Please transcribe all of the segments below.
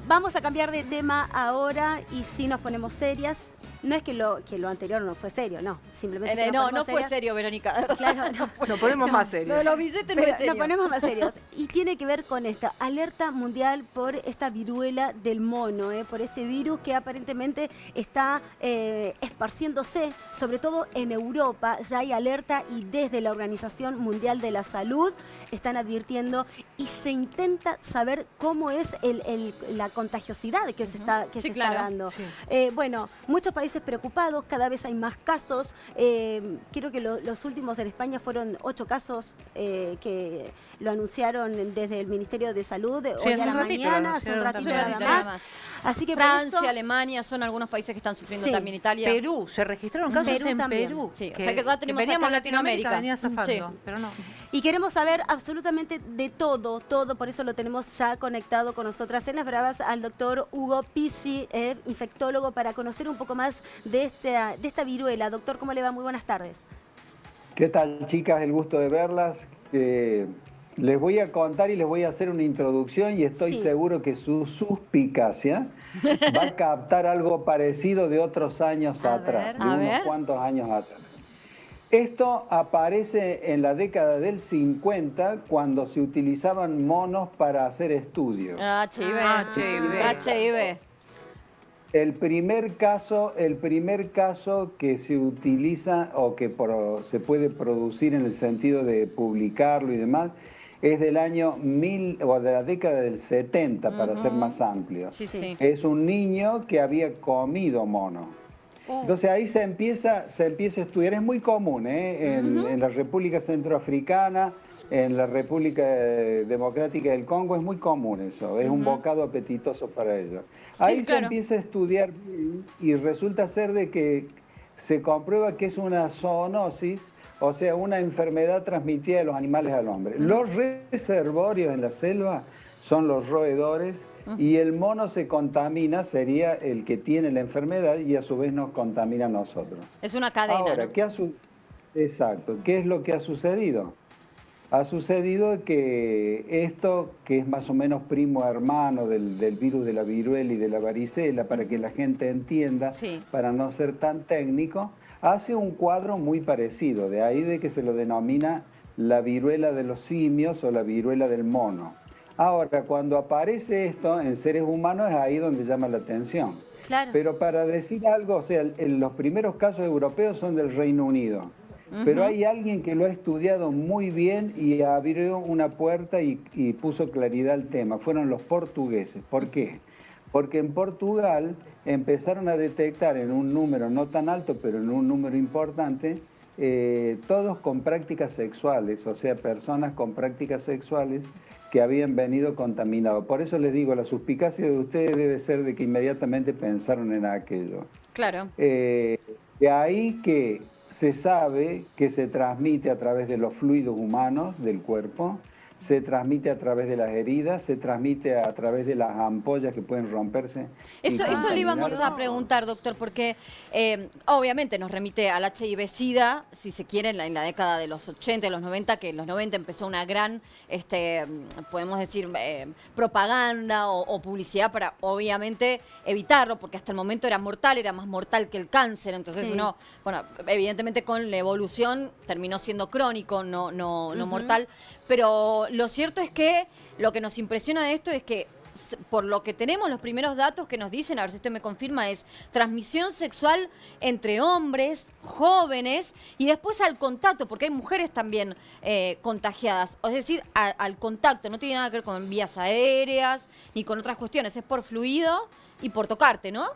Vamos a cambiar de tema ahora y sí nos ponemos serias. No es que lo anterior no fue serio, no. Simplemente no fue serio, Verónica. Claro, Nos ponemos más serios. Lo de los billetes no es serio. Nos ponemos más serios. Y tiene que ver con esta alerta mundial por esta viruela del mono, por este virus que aparentemente está esparciéndose, sobre todo en Europa. Ya hay alerta y desde la Organización Mundial de la Salud están advirtiendo y se intenta saber cómo es la contagiosidad que se está dando. Sí. Bueno, muchos países preocupados, cada vez hay más casos. Creo que los últimos en España fueron 8 casos que lo anunciaron desde el Ministerio de Salud hoy a la mañana, hace un ratito nada más. Así que Francia, Alemania son algunos países que están sufriendo también. Italia. Perú, se registraron casos en Perú. Sí, o sea que ya tenemos veníamos acá Latinoamérica, venía zafando, pero no. Y queremos saber absolutamente de todo, por eso lo tenemos ya conectado con nosotras en Las Bravas al doctor Hugo Pizzi, infectólogo, para conocer un poco más de esta viruela. Doctor, ¿cómo le va? Muy buenas tardes. ¿Qué tal, chicas? El gusto de verlas. Les voy a contar y les voy a hacer una introducción y estoy seguro que su suspicacia va a captar algo parecido de otros años atrás, de unos cuantos años atrás. Esto aparece en la década del 50 cuando se utilizaban monos para hacer estudios. HIV. El primer caso que se utiliza o que se puede producir en el sentido de publicarlo y demás es del año o de la década del 70, para ser más amplio. Es un niño que había comido mono. Entonces ahí se empieza a estudiar. Es muy común en la República Centroafricana, en la República Democrática del Congo, es muy común eso. Es un bocado apetitoso para ellos. Ahí se empieza a estudiar y resulta ser de que se comprueba que es una zoonosis, o sea, una enfermedad transmitida de los animales al hombre. Los reservorios en la selva son los roedores y el mono se contamina, sería el que tiene la enfermedad y a su vez nos contamina a nosotros. Es una cadena. Ahora, ¿no? Exacto. ¿Qué es lo que ha sucedido? Ha sucedido que esto, que es más o menos primo hermano del virus de la viruela y de la varicela, para que la gente entienda, para no ser tan técnico, hace un cuadro muy parecido, de ahí de que se lo denomina la viruela de los simios o la viruela del mono. Ahora, cuando aparece esto en seres humanos es ahí donde llama la atención. Claro. Pero para decir algo, o sea, los primeros casos europeos son del Reino Unido. Pero hay alguien que lo ha estudiado muy bien y abrió una puerta y puso claridad al tema. Fueron los portugueses. ¿Por qué? Porque en Portugal empezaron a detectar en un número no tan alto, pero en un número importante, todos con prácticas sexuales, o sea, personas con prácticas sexuales que habían venido contaminados. Por eso les digo, la suspicacia de ustedes debe ser de que inmediatamente pensaron en aquello. Claro. De ahí que se sabe que se transmite a través de los fluidos humanos del cuerpo, se transmite a través de las heridas, se transmite a través de las ampollas que pueden romperse. Eso le íbamos a preguntar, doctor, porque obviamente nos remite al HIV-Sida, si se quiere, en la década de los 80 y los 90, que en los 90 empezó una gran, podemos decir, propaganda o publicidad para, obviamente, evitarlo, porque hasta el momento era mortal, era más mortal que el cáncer, entonces uno, bueno, evidentemente con la evolución terminó siendo crónico, no mortal, pero lo cierto es que lo que nos impresiona de esto es que, por lo que tenemos, los primeros datos que nos dicen, a ver si usted me confirma, es transmisión sexual entre hombres, jóvenes, y después al contacto, porque hay mujeres también contagiadas. Es decir, al contacto, no tiene nada que ver con vías aéreas ni con otras cuestiones, es por fluido y por tocarte, ¿no?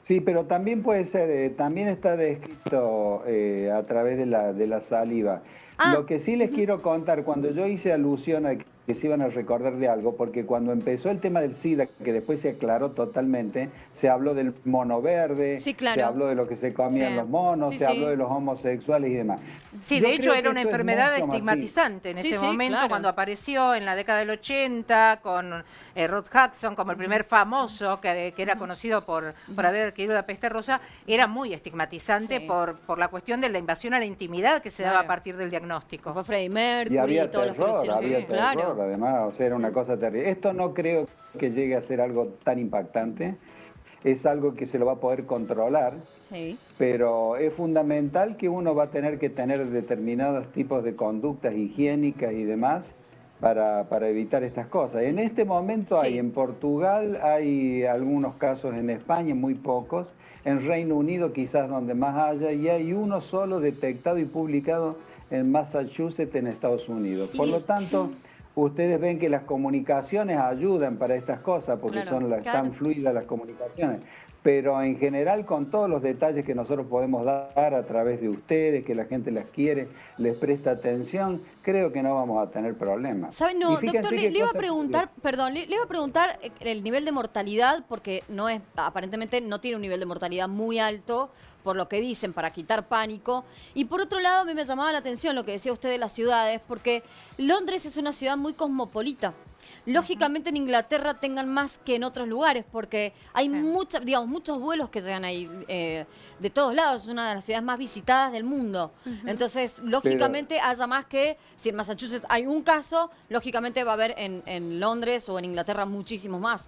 Sí, pero también puede ser, también está descrito a través de la saliva. Lo que sí les quiero contar, cuando yo hice alusión a que se iban a recordar de algo, porque cuando empezó el tema del SIDA, que después se aclaró totalmente, se habló del mono verde, se habló de lo que se comían los monos, se habló de los homosexuales y demás. Sí, de hecho era una enfermedad estigmatizante en ese momento, cuando apareció en la década del 80, con Rod Hudson como el primer famoso que era conocido por haber adquirido la peste rosa, era muy estigmatizante por la cuestión de la invasión a la intimidad que se daba a partir del diagnóstico. Fue Freddie Mercury y había todos terror, los que lo hicieron. horror, además, o sea, era una cosa terrible. Esto no creo que llegue a ser algo tan impactante. Es algo que se lo va a poder controlar, pero es fundamental que uno va a tener que tener determinados tipos de conductas higiénicas y demás para evitar estas cosas. En este momento hay en Portugal, hay algunos casos en España, muy pocos, en Reino Unido quizás donde más haya, y hay uno solo detectado y publicado en Massachusetts, en Estados Unidos. Por lo tanto, ustedes ven que las comunicaciones ayudan para estas cosas, porque son tan fluidas las comunicaciones. Pero en general, con todos los detalles que nosotros podemos dar a través de ustedes, que la gente las quiere, les presta atención, creo que no vamos a tener problemas. ¿Saben? No, doctor, le iba a preguntar, perdón, le iba a preguntar el nivel de mortalidad, porque no es, aparentemente no tiene un nivel de mortalidad muy alto, por lo que dicen, para quitar pánico. Y por otro lado, a mí me llamaba la atención lo que decía usted de las ciudades, porque Londres es una ciudad muy cosmopolita. Lógicamente en Inglaterra tengan más que en otros lugares, porque hay muchos vuelos que llegan ahí de todos lados. Es una de las ciudades más visitadas del mundo. Entonces, lógicamente, haya más que, si en Massachusetts hay un caso, lógicamente va a haber en Londres o en Inglaterra muchísimos más.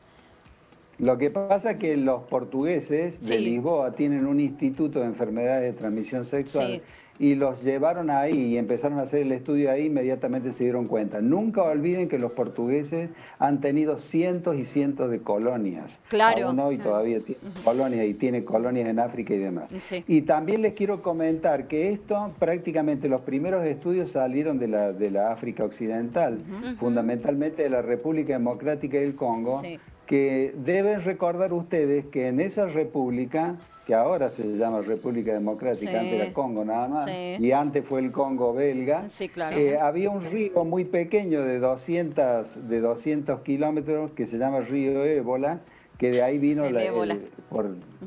Lo que pasa es que los portugueses de Lisboa tienen un instituto de enfermedades de transmisión sexual y los llevaron ahí y empezaron a hacer el estudio ahí, inmediatamente se dieron cuenta. Nunca olviden que los portugueses han tenido cientos y cientos de colonias. Claro. Aún hoy todavía tiene colonias y tiene colonias en África y demás. Y también les quiero comentar que esto, prácticamente los primeros estudios salieron de la África Occidental, fundamentalmente de la República Democrática del Congo, que deben recordar ustedes que en esa república, que ahora se llama República Democrática, antes era Congo nada más, y antes fue el Congo belga, había un río muy pequeño de 200 kilómetros que se llama Río Ébola, que de ahí vino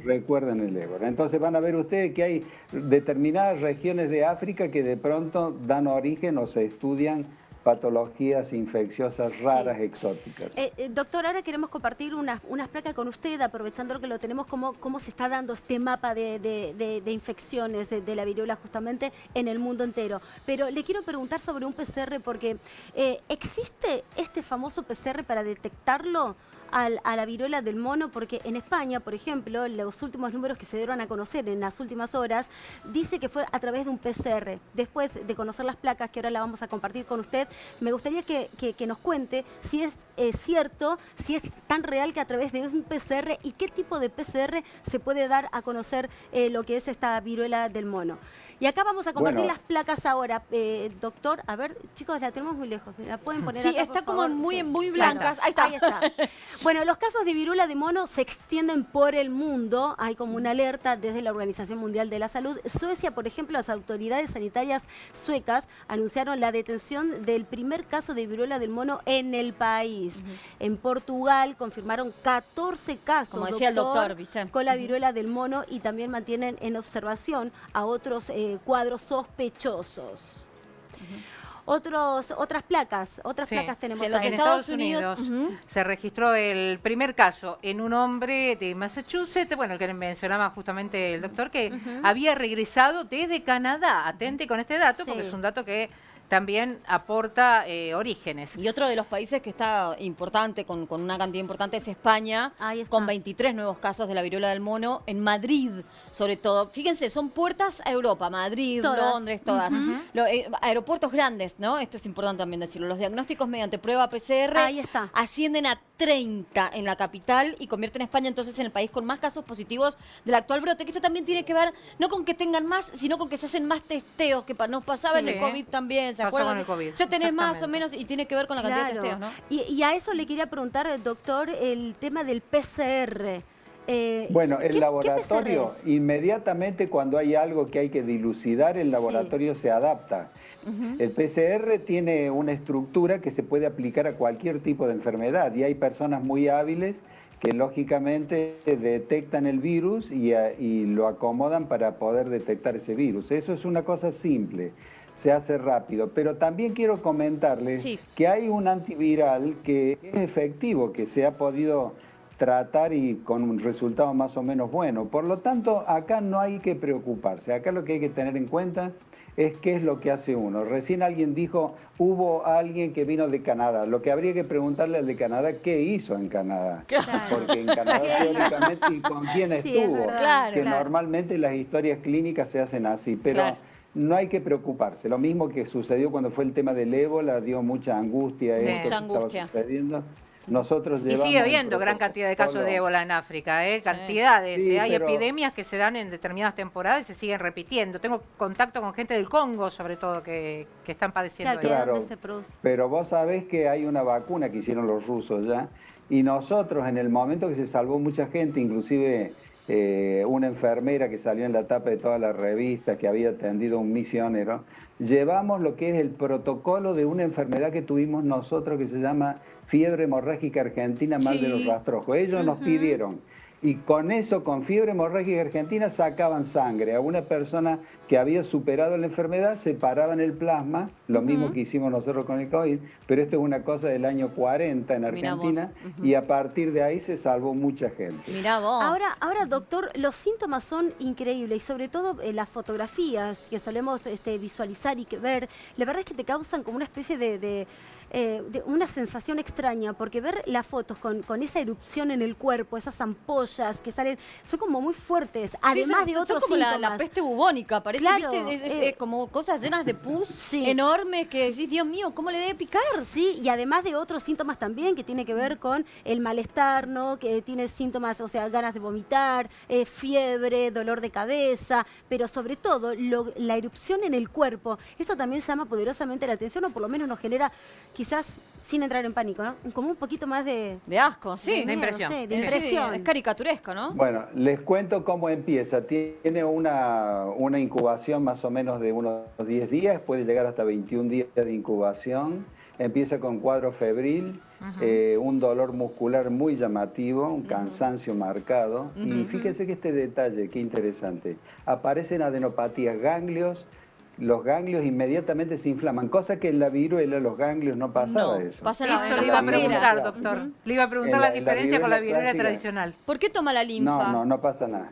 recuerden el ébola. Entonces van a ver ustedes que hay determinadas regiones de África que de pronto dan origen o se estudian patologías infecciosas raras, exóticas. Doctor, ahora queremos compartir unas placas con usted, aprovechando que lo tenemos, cómo se está dando este mapa de infecciones de la viruela justamente en el mundo entero. Pero le quiero preguntar sobre un PCR, porque ¿existe este famoso PCR para detectarlo a la viruela del mono? Porque en España, por ejemplo, los últimos números que se dieron a conocer en las últimas horas, dice que fue a través de un PCR. Después de conocer las placas, que ahora la vamos a compartir con usted, me gustaría que nos cuente si es cierto, si es tan real que a través de un PCR y qué tipo de PCR se puede dar a conocer lo que es esta viruela del mono. Y acá vamos a compartir las placas ahora, doctor. A ver, chicos, la tenemos muy lejos. ¿La pueden poner acá, está por como favor? muy blancas. Claro, ahí está. Bueno, los casos de viruela de mono se extienden por el mundo. Hay como una alerta desde la Organización Mundial de la Salud. Suecia, por ejemplo, las autoridades sanitarias suecas anunciaron la detención del primer caso de viruela del mono en el país. En Portugal confirmaron 14 casos, como decía el doctor, ¿viste? Con la viruela del mono, y también mantienen en observación a otros cuadros sospechosos. Otras placas tenemos en los Estados Unidos. Se registró el primer caso en un hombre de Massachusetts, bueno, el que mencionaba justamente el doctor, que había regresado desde Canadá. Atente con este dato, porque es un dato que también aporta orígenes. Y otro de los países que está importante, con una cantidad importante, es España, con 23 nuevos casos de la viruela del mono, en Madrid, sobre todo. Fíjense, son puertas a Europa, Madrid, Londres, todas. Aeropuertos grandes, ¿no? Esto es importante también decirlo. Los diagnósticos mediante prueba PCR ascienden a 30 en la capital y convierten a España entonces en el país con más casos positivos del actual brote, que esto también tiene que ver no con que tengan más, sino con que se hacen más testeos, que nos pasaba en el COVID también, ¿se acuerdan? Ya tenés más o menos, y tiene que ver con la cantidad de testeos, ¿no? Y a eso le quería preguntar, doctor, el tema del PCR. Bueno, el laboratorio, inmediatamente cuando hay algo que hay que dilucidar, el laboratorio se adapta. El PCR tiene una estructura que se puede aplicar a cualquier tipo de enfermedad, y hay personas muy hábiles que lógicamente detectan el virus y lo acomodan para poder detectar ese virus. Eso es una cosa simple, se hace rápido. Pero también quiero comentarles que hay un antiviral que es efectivo, que se ha podido tratar y con un resultado más o menos bueno. Por lo tanto, acá no hay que preocuparse. Acá lo que hay que tener en cuenta es qué es lo que hace uno. Recién alguien dijo, hubo alguien que vino de Canadá. Lo que habría que preguntarle al de Canadá, ¿qué hizo en Canadá? Claro. Porque en Canadá teóricamente, ¿y con quién estuvo? Claro, que claro. Normalmente las historias clínicas se hacen así, pero Claro. no hay que preocuparse. Lo mismo que sucedió cuando fue el tema del ébola, dio mucha angustia esto que Mucha angustia. estaba sucediendo. Nosotros Y llevamos sigue el habiendo gran cantidad de casos protocolo. de ébola en África, cantidades. Sí, Hay pero- epidemias que se dan en determinadas temporadas y se siguen repitiendo. Tengo contacto con gente del Congo, sobre todo, que están padeciendo Claro, que eso. Claro. dónde se produce. Pero vos sabés que hay una vacuna que hicieron los rusos ya, y nosotros en el momento que se salvó mucha gente, inclusive una enfermera que salió en la tapa de todas las revistas que había atendido a un misionero, llevamos lo que es el protocolo de una enfermedad que tuvimos nosotros que se llama fiebre hemorrágica argentina, mal de los Sí. rastrojos. Ellos nos pidieron. Y con eso, con fiebre hemorrágica argentina, sacaban sangre a una persona que había superado la enfermedad, separaban el plasma, lo mismo que hicimos nosotros con el COVID, pero esto es una cosa del año 40 en Mirá vos. Argentina, y a partir de ahí se salvó mucha gente. Mirá vos. Ahora, doctor, los síntomas son increíbles y sobre todo las fotografías que solemos visualizar y que ver, la verdad es que te causan como una especie de una sensación extraña, porque ver las fotos con esa erupción en el cuerpo, esas ampollas que salen, son como muy fuertes, además Sí, de son otros como síntomas. la peste bubónica, parece, Claro, ¿viste? Es como cosas llenas de pus Sí. enormes que decís, Dios mío, ¿cómo le debe picar? Sí, y además de otros síntomas también que tiene que ver con el malestar, ¿no? Que tiene síntomas, o sea, ganas de vomitar, fiebre, dolor de cabeza, pero sobre todo la erupción en el cuerpo. Eso también llama poderosamente la atención, o por lo menos nos genera, quizás sin entrar en pánico, ¿no? Como un poquito más de De asco, sí. miedo, impresión. sí, de Sí. impresión. Es caricaturesco, ¿no? Bueno, les cuento cómo empieza. Tiene una incubación más o menos de unos 10 días, puede llegar hasta 21 días de incubación. Empieza con cuadro febril, un dolor muscular muy llamativo, un cansancio marcado. Y fíjense que este detalle, qué interesante, aparecen adenopatías, ganglios. Los ganglios inmediatamente se inflaman, cosa que en la viruela los ganglios no pasaba No, eso. pasa en la- Eso en le la iba a viruela. preguntar, Ujú. doctor. Le iba a preguntar En la la diferencia con la viruela viruela clásica. tradicional. ¿Por qué toma la linfa? No pasa nada.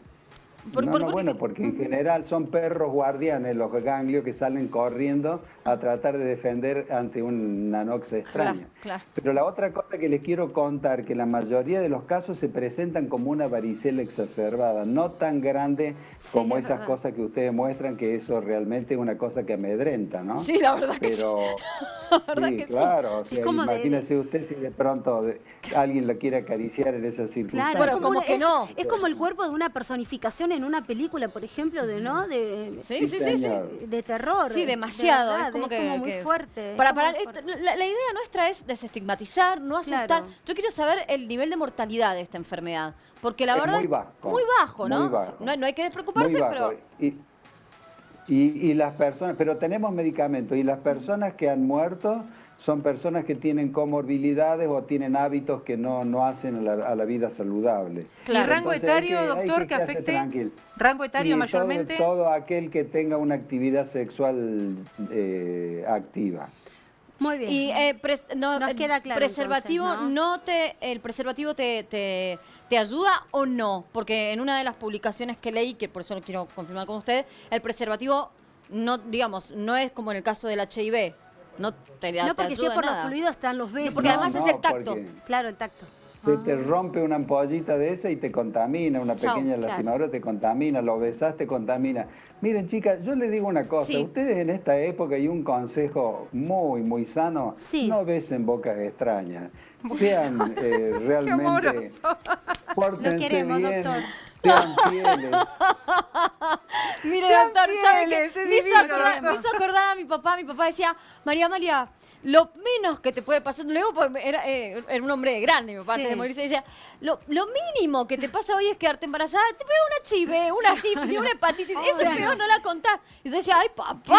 Por- no, por- no, por- bueno, porque en general son perros guardianes los ganglios que salen corriendo a tratar de defender ante una anoxia extraña. Claro. Pero la otra cosa que les quiero contar, que la mayoría de los casos se presentan como una varicela exacerbada, no tan grande como es esas verdad. cosas que ustedes muestran, que eso realmente es una cosa que amedrenta, ¿no? Sí, la verdad que Pero, La verdad sí, que sí. claro, o sea, como de- imagínese usted si de pronto alguien la quiere acariciar en esas circunstancias. Claro, Bueno, como que no. Es como el cuerpo de una personificación en una película, por ejemplo, ¿no? Sí, sí, sí, sí. De terror. Sí, demasiado. de verdad, es como que, muy que- fuerte. es Para, como muy esto- fuerte. la idea nuestra es desestigmatizar, no asustar. Claro. Yo quiero saber el nivel de mortalidad de esta enfermedad. Porque la Es verdad muy bajo. muy bajo, ¿no? Muy bajo. No hay que despreocuparse, Muy bajo. pero Y las personas, pero tenemos medicamentos, y las personas que han muerto son personas que tienen comorbilidades o tienen hábitos que no hacen a la vida saludable. Claro. ¿Y rango Entonces, hay etario, hay doctor, que quedarse afecte? tranquilo. ¿Rango etario Y mayormente? todo aquel que tenga una actividad sexual activa. Muy bien. y Nos queda claro, preservativo entonces, el preservativo te ayuda o no, porque en una de las publicaciones que leí, que por eso lo quiero confirmar con usted, el preservativo no, digamos, no es como en el caso del HIV, no te no, porque si es ayuda por nada. los fluidos están los besos. porque además es el tacto. porque Claro, el tacto. Se te rompe una ampollita de esa y te contamina, una Chau, pequeña claro. lastimadura te contamina, lo besás, te contamina. Miren, chicas, yo les digo una cosa, Sí. ustedes en esta época, y un consejo muy, muy sano, Sí. no besen bocas extrañas. Sean realmente, amoroso. pórtense Lo queremos, bien, doctor. sean fieles. Mire, Sean doctor, ¿sabe fieles, qué? es Me hizo divino, acordar- doctor. me hizo acordar a mi papá. Mi papá decía, María Amalia, lo menos que te puede pasar, luego porque era un hombre grande, mi papá, Sí. antes de morirse, decía, lo mínimo que te pasa hoy es quedarte embarazada, te pega una HIV, una sífilis, una hepatitis, eso es peor, no la contás. Y yo decía, ay papá,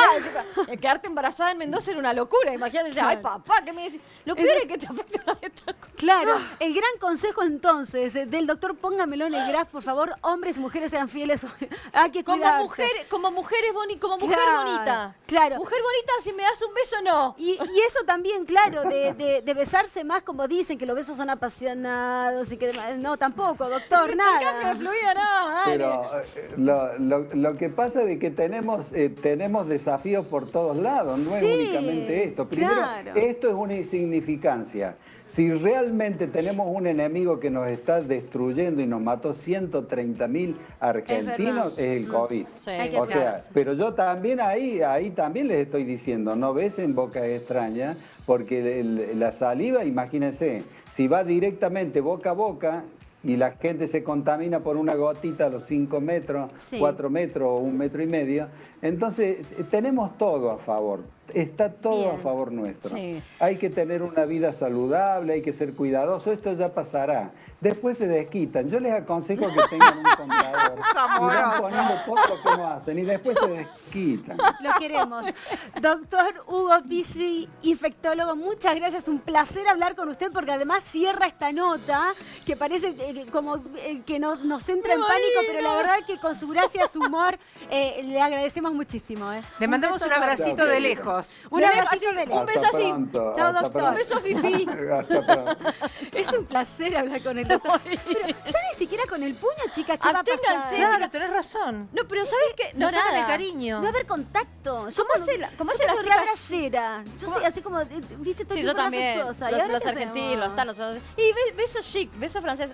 quedarte embarazada en Mendoza era una locura, imagínate, decía, ay papá, ¿qué me decís? Lo peor es que te afecta esta cosa. Claro, el gran consejo entonces del doctor, póngamelo en el graph, por favor, hombres y mujeres sean fieles. Hay que Como cuidarse. mujer, como mujer Claro, bonita. claro. Mujer bonita, si me das un beso, no. Y es eso también, claro, de besarse más, como dicen, que los besos son apasionados y que demás. No, tampoco, doctor, nada. No fluía nada, Pero lo que pasa es que tenemos desafíos por todos lados, no es únicamente esto. Primero, esto es una insignificancia. Si realmente tenemos un enemigo que nos está destruyendo y nos mató 130.000 argentinos, es el COVID. Sí. O sea, pero yo también ahí también les estoy diciendo, no besen bocas extrañas, porque la saliva, imagínense, si va directamente boca a boca y la gente se contamina por una gotita a los 5 metros, 4 metros o 1,5 metros, entonces tenemos todo a favor. Está todo a favor nuestro. Sí. Hay que tener una vida saludable, hay que ser cuidadoso, esto ya pasará. Después se desquitan. Yo les aconsejo que tengan un contador y van poniendo todo lo que no hacen y después se desquitan. Lo queremos. Doctor Hugo Pizzi, infectólogo, muchas gracias. Un placer hablar con usted porque además cierra esta nota que parece como que nos entra en pánico, pero la verdad es que con su gracia, su humor, le agradecemos muchísimo. Le mandamos un abracito de lejos. Un abracito de lejos. Un beso así. Chao, doctor. Un beso, Fifi. Es un placer hablar con el doctor. Pero ya ni siquiera con el puño, chicas, ¿qué va a pasar? Absténganse, chicas, tenés razón. No, pero ¿sabes qué? No, nada. el cariño. No va a haber contacto. ¿Cómo hace la las chica chicas? grasera? Yo soy así como, viste, todo Sí, el yo tiempo también. afectuosa. Los argentinos, y beso chic, beso francés.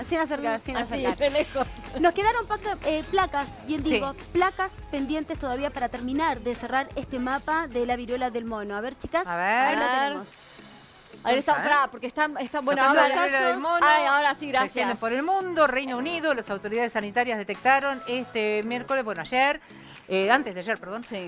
Sin acercar, sin acercar. De lejos. Nos quedaron placas, bien digo, placas pendientes todavía para terminar de cerrar este mapa de la viruela del mono. A ver, chicas. A ver. Ahí lo tenemos. Ahí está, porque está bueno. Ahora sí, gracias. Se extiende por el mundo, Reino Unido, las autoridades sanitarias detectaron este miércoles, antes de ayer,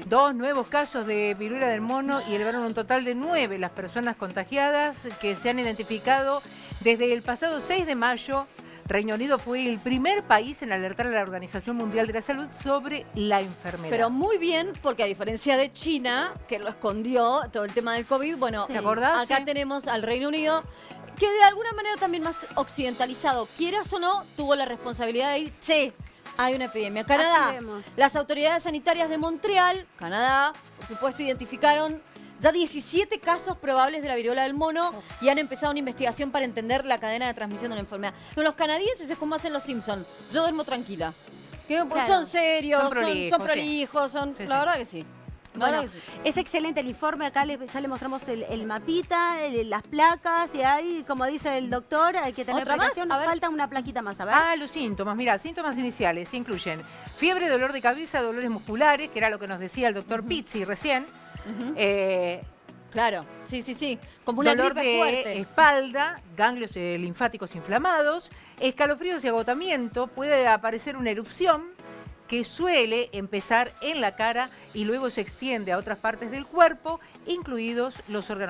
2 nuevos casos de viruela del mono y elevaron un total de 9 las personas contagiadas que se han identificado desde el pasado 6 de mayo. Reino Unido fue el primer país en alertar a la Organización Mundial de la Salud sobre la enfermedad. Pero muy bien, porque a diferencia de China, que lo escondió todo el tema del COVID, bueno, ¿te acordás? Acá tenemos al Reino Unido, que de alguna manera también más occidentalizado, quieras o no, tuvo la responsabilidad de ir, hay una epidemia. Canadá, las autoridades sanitarias de Montreal, Canadá, por supuesto, identificaron ya 17 casos probables de la viruela del mono y han empezado una investigación para entender la cadena de transmisión de la enfermedad. Pero los canadienses es como hacen los Simpsons. Yo duermo tranquila. Son serios, son prolijos, la verdad que sí. Bueno, es excelente el informe. Acá ya le mostramos el mapita, las placas. Y ahí, como dice el doctor, hay que tener precaución. Nos falta una plaquita más. A ver. Los síntomas. Mira, síntomas iniciales incluyen fiebre, dolor de cabeza, dolores musculares, que era lo que nos decía el doctor Pizzi recién. Claro, sí. Como una dolor gripe de fuerte. Espalda, ganglios linfáticos inflamados, escalofríos y agotamiento. Puede aparecer una erupción que suele empezar en la cara y luego se extiende a otras partes del cuerpo, incluidos los órganos.